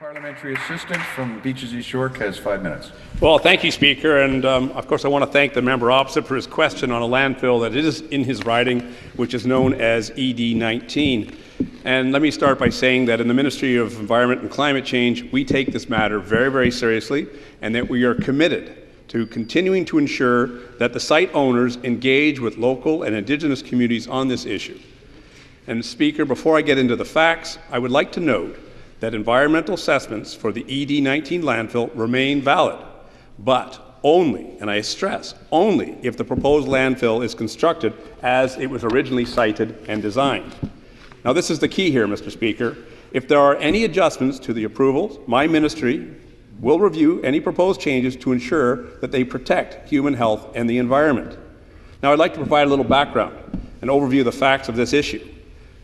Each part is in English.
Parliamentary assistant from Beaches East York has 5 minutes. Well, thank you, Speaker. And of course, I want to thank the member opposite for his question on a landfill that is in his riding, which is known as ED19. And let me start by saying that in the Ministry of Environment and Climate Change, we take this matter very, very seriously, and that we are committed to continuing to ensure that the site owners engage with local and Indigenous communities on this issue. And Speaker, before I get into the facts, I would like to note that environmental assessments for the ED19 landfill remain valid, but only, and I stress, only if the proposed landfill is constructed as it was originally cited and designed. Now, this is the key here, Mr. Speaker. If there are any adjustments to the approvals, my ministry will review any proposed changes to ensure that they protect human health and the environment. Now, I'd like to provide a little background, an overview of the facts of this issue.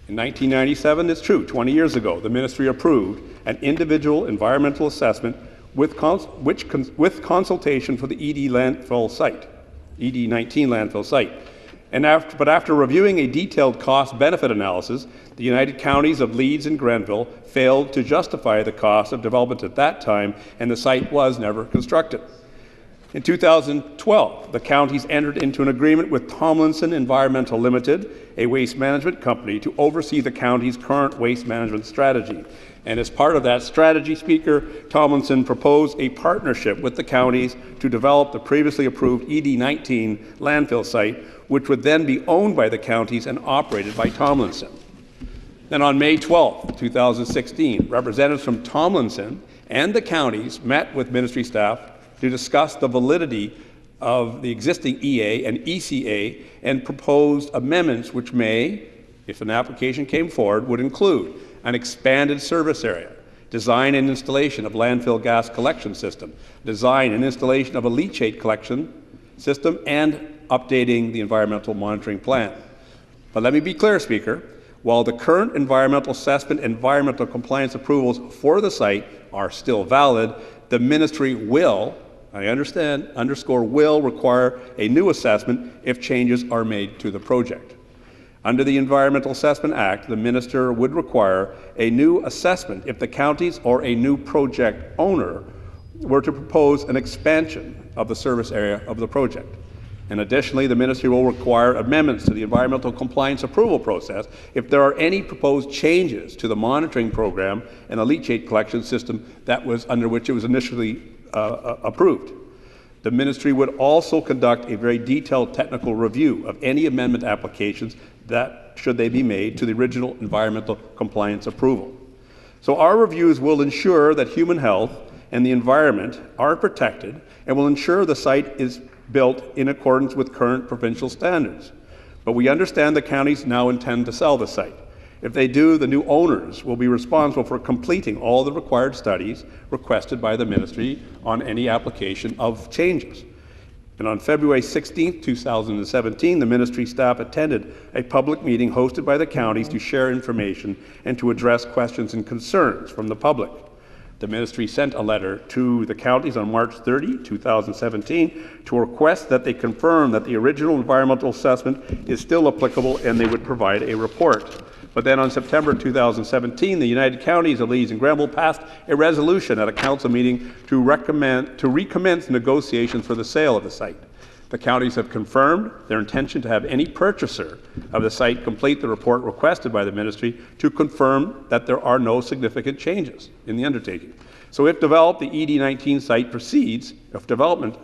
In 1997, it's true, 20 years ago, the ministry approved an individual environmental assessment with consultation for the ED19 landfill site. But after reviewing a detailed cost-benefit analysis, the United Counties of Leeds and Grenville failed to justify the cost of development at that time, and the site was never constructed. In 2012, the counties entered into an agreement with Tomlinson Environmental Limited, a waste management company, to oversee the county's current waste management strategy. And as part of that strategy, Speaker, Tomlinson proposed a partnership with the counties to develop the previously approved ED19 landfill site, which would then be owned by the counties and operated by Tomlinson. Then on May 12, 2016, representatives from Tomlinson and the counties met with ministry staff to discuss the validity of the existing EA and ECA and proposed amendments which may, if an application came forward, would include an expanded service area, design and installation of landfill gas collection system, design and installation of a leachate collection system, and updating the environmental monitoring plan. But let me be clear, Speaker, while the current environmental assessment and environmental compliance approvals for the site are still valid, the ministry will, I underscore will, require a new assessment if changes are made to the project. Under the Environmental Assessment Act, the minister would require a new assessment if the counties or a new project owner were to propose an expansion of the service area of the project. And additionally, the ministry will require amendments to the environmental compliance approval process if there are any proposed changes to the monitoring program and the leachate collection system that was under which it was initially approved. The ministry would also conduct a very detailed technical review of any amendment applications that, should they be made, to the original environmental compliance approval. So our reviews will ensure that human health and the environment are protected and will ensure the site is built in accordance with current provincial standards. But we understand the counties now intend to sell the site. If they do, the new owners will be responsible for completing all the required studies requested by the ministry on any application of changes. And on February 16, 2017, the ministry staff attended a public meeting hosted by the counties to share information and to address questions and concerns from the public. The ministry sent a letter to the counties on March 30, 2017 to request that they confirm that the original environmental assessment is still applicable and they would provide a report. But then on September 2017, the United Counties of Leeds and Grenville passed a resolution at a council meeting to recommence negotiations for the sale of the site. The counties have confirmed their intention to have any purchaser of the site complete the report requested by the ministry to confirm that there are no significant changes in the undertaking. So if developed, the ED19 site proceeds, if development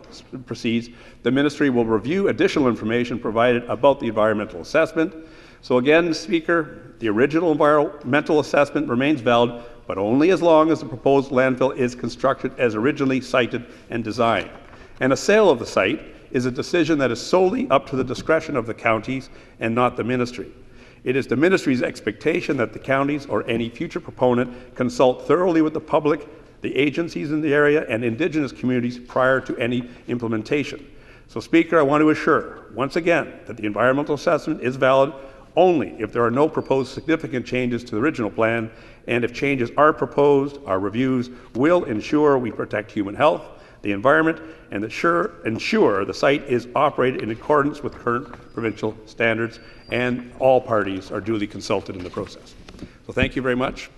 proceeds, the ministry will review additional information provided about the environmental assessment. So again, Speaker, the original environmental assessment remains valid, but only as long as the proposed landfill is constructed as originally cited and designed. And a sale of the site is a decision that is solely up to the discretion of the counties and not the ministry. It is the ministry's expectation that the counties or any future proponent consult thoroughly with the public, the agencies in the area, and Indigenous communities prior to any implementation. So, Speaker, I want to assure, once again, that the environmental assessment is valid only if there are no proposed significant changes to the original plan, and if changes are proposed, our reviews will ensure we protect human health, the environment, and ensure the site is operated in accordance with current provincial standards, and all parties are duly consulted in the process. So thank you very much.